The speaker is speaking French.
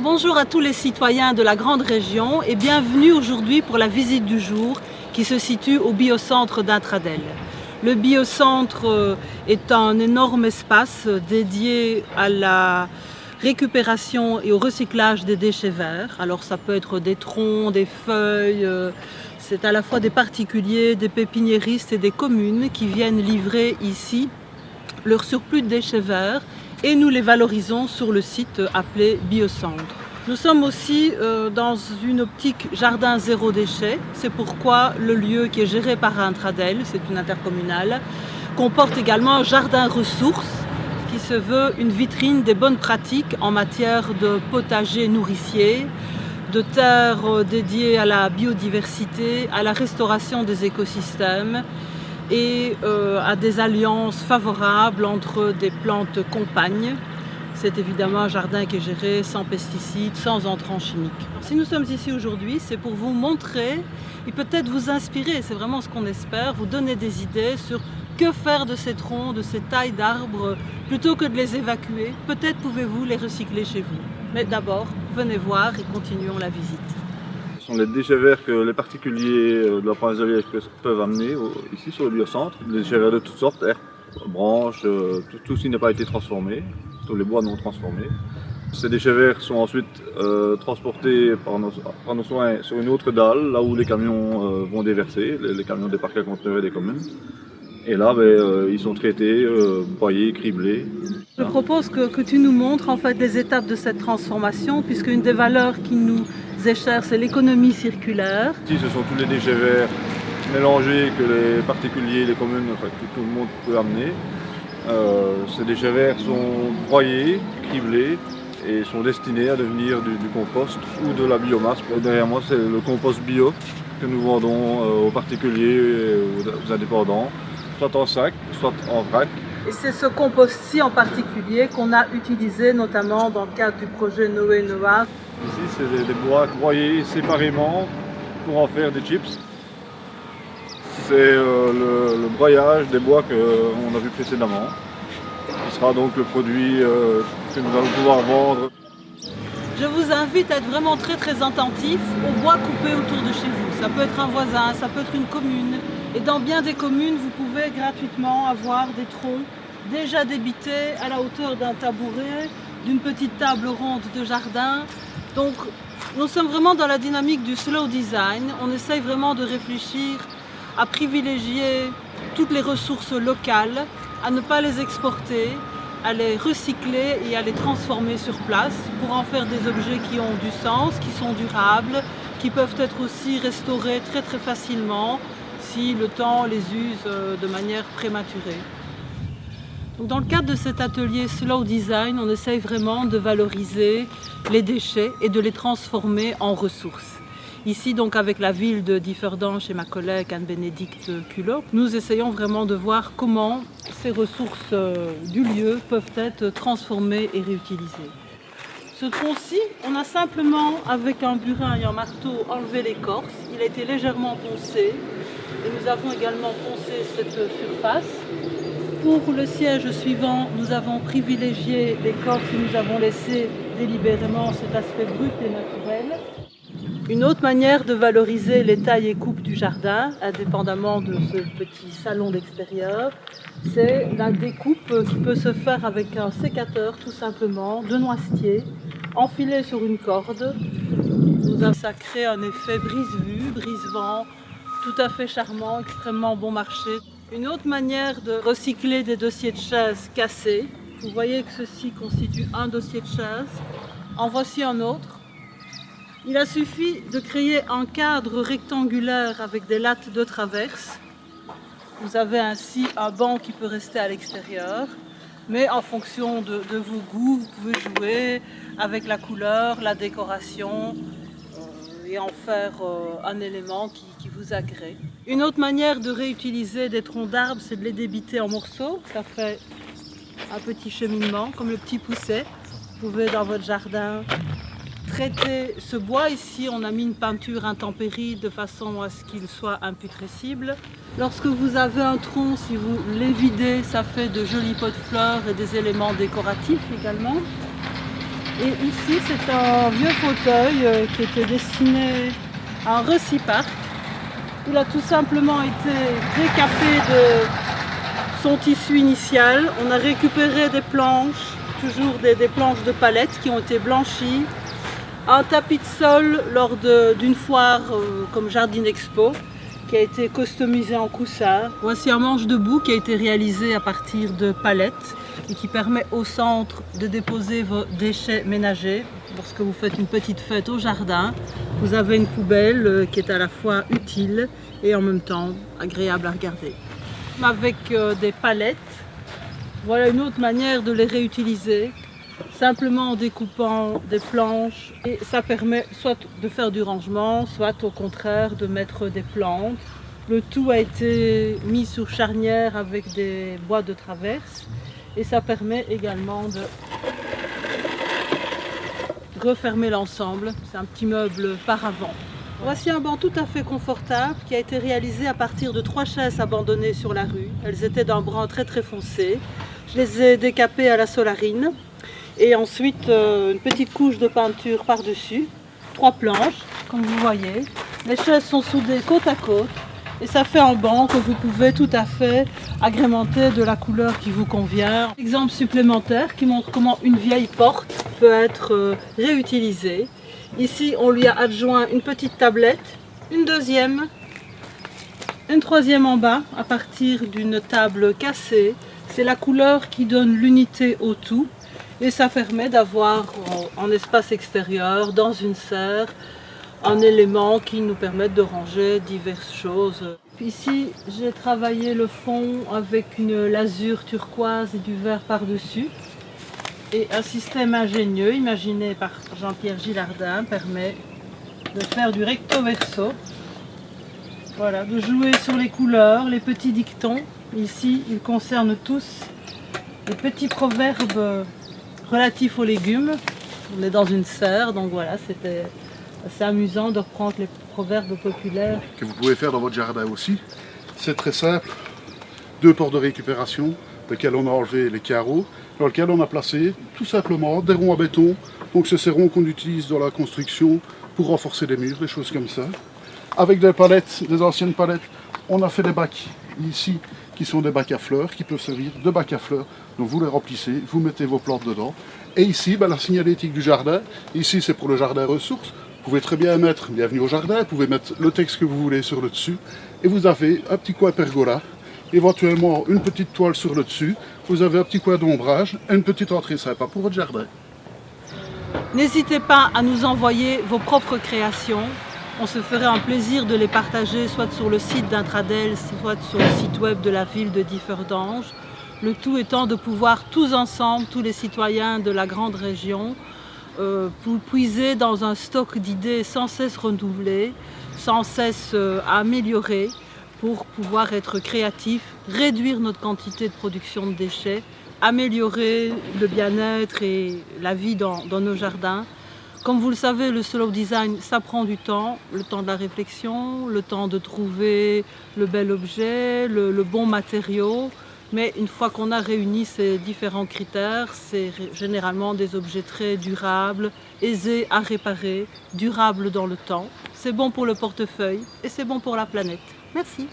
Bonjour à tous les citoyens de la grande région et bienvenue aujourd'hui pour la visite du jour qui se situe au biocentre d'Intradel. Le biocentre est un énorme espace dédié à la récupération et au recyclage des déchets verts. Alors ça peut être des troncs, des feuilles, c'est à la fois des particuliers, des pépiniéristes et des communes qui viennent livrer ici leur surplus de déchets verts et nous les valorisons sur le site appelé Biocentre. Nous sommes aussi dans une optique jardin zéro déchet, c'est pourquoi le lieu qui est géré par Intradel, c'est une intercommunale, comporte également un jardin ressources qui se veut une vitrine des bonnes pratiques en matière de potager nourricier, de terres dédiées à la biodiversité, à la restauration des écosystèmes et à des alliances favorables entre des plantes compagnes. C'est évidemment un jardin qui est géré sans pesticides, sans entrants chimiques. Si nous sommes ici aujourd'hui, c'est pour vous montrer et peut-être vous inspirer, c'est vraiment ce qu'on espère, vous donner des idées sur que faire de ces troncs, de ces tailles d'arbres, plutôt que de les évacuer. Peut-être pouvez-vous les recycler chez vous. Mais d'abord, venez voir et continuons la visite. Ce sont les déchets verts que les particuliers de la province de Liège peuvent amener ici sur le biocentre. Des déchets verts de toutes sortes, herbes, branches, tout ce qui n'a pas été transformé, tous les bois non transformés. Ces déchets verts sont ensuite transportés par nos soins sur une autre dalle, là où les camions vont déverser, les camions des parcs à conteneurs et des communes. Et là, ils sont traités, broyés, criblés. Je propose que tu nous montres en fait les étapes de cette transformation, puisque une des valeurs qui nous est chère, c'est l'économie circulaire. Ici, ce sont tous les déchets verts mélangés que les particuliers, les communes, enfin tout le monde peut amener. Ces déchets verts sont broyés, criblés et sont destinés à devenir du compost ou de la biomasse. Derrière moi, c'est le compost bio que nous vendons aux particuliers et aux indépendants, soit en sac, soit en vrac. Et c'est ce compost-ci en particulier qu'on a utilisé notamment dans le cadre du projet Noé-Noah. Ici, c'est des bois broyés séparément pour en faire des chips. C'est le broyage des bois qu'on a vu précédemment, qui sera donc le produit que nous allons pouvoir vendre. Je vous invite à être vraiment très attentif aux bois coupés autour de chez vous. Ça peut être un voisin, ça peut être une commune. Et dans bien des communes, vous pouvez gratuitement avoir des troncs déjà débités à la hauteur d'un tabouret, d'une petite table ronde de jardin. Donc nous sommes vraiment dans la dynamique du slow design. On essaye vraiment de réfléchir à privilégier toutes les ressources locales, à ne pas les exporter, à les recycler et à les transformer sur place pour en faire des objets qui ont du sens, qui sont durables, qui peuvent être aussi restaurés très facilement si le temps les use de manière prématurée. Donc dans le cadre de cet atelier Slow Design, on essaye vraiment de valoriser les déchets et de les transformer en ressources. Ici, donc, avec la ville de Differdange et ma collègue Anne-Bénédicte Culot, nous essayons vraiment de voir comment ces ressources du lieu peuvent être transformées et réutilisées. Ce tronc-ci, on a simplement, avec un burin et un marteau, enlevé l'écorce. Il a été légèrement poncé et nous avons également poncé cette surface. Pour le siège suivant, nous avons privilégié l'écorce et nous avons laissé délibérément cet aspect brut et naturel. Une autre manière de valoriser les tailles et coupes du jardin, indépendamment de ce petit salon d'extérieur, c'est la découpe qui peut se faire avec un sécateur tout simplement, de noisetier, enfilé sur une corde. Ça crée un effet brise-vue, brise-vent, tout à fait charmant, extrêmement bon marché. Une autre manière de recycler des dossiers de chaises cassés, vous voyez que ceci constitue un dossier de chaise, en voici un autre. Il a suffi de créer un cadre rectangulaire avec des lattes de traverse. Vous avez ainsi un banc qui peut rester à l'extérieur, mais en fonction de vos goûts, vous pouvez jouer avec la couleur, la décoration et en faire un élément qui vous agrée. Une autre manière de réutiliser des troncs d'arbres, c'est de les débiter en morceaux. Ça fait un petit cheminement, comme le petit pousset. Vous pouvez dans votre jardin traiter ce bois. Ici, on a mis une peinture intempérie de façon à ce qu'il soit imputrescible. Lorsque vous avez un tronc, si vous les videz, ça fait de jolis pots de fleurs et des éléments décoratifs également. Et ici, c'est un vieux fauteuil qui était destiné à un reciparc. Il a tout simplement été décapé de son tissu initial. On a récupéré des planches, toujours des planches de palette qui ont été blanchies. Un tapis de sol lors d'une foire comme Jardin Expo qui a été customisé en coussin. Voici un manche debout qui a été réalisé à partir de palettes et qui permet au centre de déposer vos déchets ménagers. Lorsque vous faites une petite fête au jardin, vous avez une poubelle qui est à la fois utile et en même temps agréable à regarder. Avec des palettes, voilà une autre manière de les réutiliser, simplement en découpant des planches, et ça permet soit de faire du rangement, soit au contraire de mettre des plantes. Le tout a été mis sur charnière avec des bois de traverse et ça permet également de refermer l'ensemble. C'est un petit meuble paravent. Voici un banc tout à fait confortable qui a été réalisé à partir de 3 chaises abandonnées sur la rue. Elles étaient d'un brun très foncé. Je les ai décapées à la solarine et ensuite une petite couche de peinture par-dessus. 3 planches, comme vous voyez. Les chaises sont soudées côte à côte et ça fait un banc que vous pouvez tout à fait agrémenter de la couleur qui vous convient. Exemple supplémentaire qui montre comment une vieille porte peut être réutilisée. Ici, on lui a adjoint une petite tablette, une deuxième, une troisième en bas à partir d'une table cassée. C'est la couleur qui donne l'unité au tout et ça permet d'avoir en espace extérieur, dans une serre, un élément qui nous permet de ranger diverses choses. Ici, j'ai travaillé le fond avec une lasure turquoise et du vert par-dessus. Et un système ingénieux imaginé par Jean-Pierre Gilardin permet de faire du recto verso. Voilà, de jouer sur les couleurs, les petits dictons. Ici, ils concernent tous les petits proverbes relatifs aux légumes. On est dans une serre, donc voilà, c'était assez amusant de reprendre les proverbes populaires. Que vous pouvez faire dans votre jardin aussi. C'est très simple. 2 portes de récupération, lesquelles on a enlevé les carreaux, dans lesquels on a placé tout simplement des ronds à béton. Donc c'est ces ronds qu'on utilise dans la construction pour renforcer les murs, des choses comme ça. Avec des palettes, des anciennes palettes, on a fait des bacs ici qui sont des bacs à fleurs, qui peuvent servir de bacs à fleurs. Donc vous les remplissez, vous mettez vos plantes dedans. Et ici, la signalétique du jardin. Ici c'est pour le jardin ressources. Vous pouvez très bien mettre bienvenue au jardin, vous pouvez mettre le texte que vous voulez sur le dessus. Et vous avez un petit coin pergola. Éventuellement une petite toile sur le dessus, vous avez un petit coin d'ombrage et une petite entrée sympa pour votre jardin. N'hésitez pas à nous envoyer vos propres créations. On se ferait un plaisir de les partager soit sur le site d'Intradel, soit sur le site web de la ville de Differdange. Le tout étant de pouvoir tous ensemble, tous les citoyens de la grande région, pour puiser dans un stock d'idées sans cesse renouvelées, sans cesse améliorées, pour pouvoir être créatif, réduire notre quantité de production de déchets, améliorer le bien-être et la vie dans nos jardins. Comme vous le savez, le slow design, ça prend du temps, le temps de la réflexion, le temps de trouver le bel objet, le bon matériau. Mais une fois qu'on a réuni ces différents critères, c'est généralement des objets très durables, aisés à réparer, durables dans le temps. C'est bon pour le portefeuille et c'est bon pour la planète. Merci.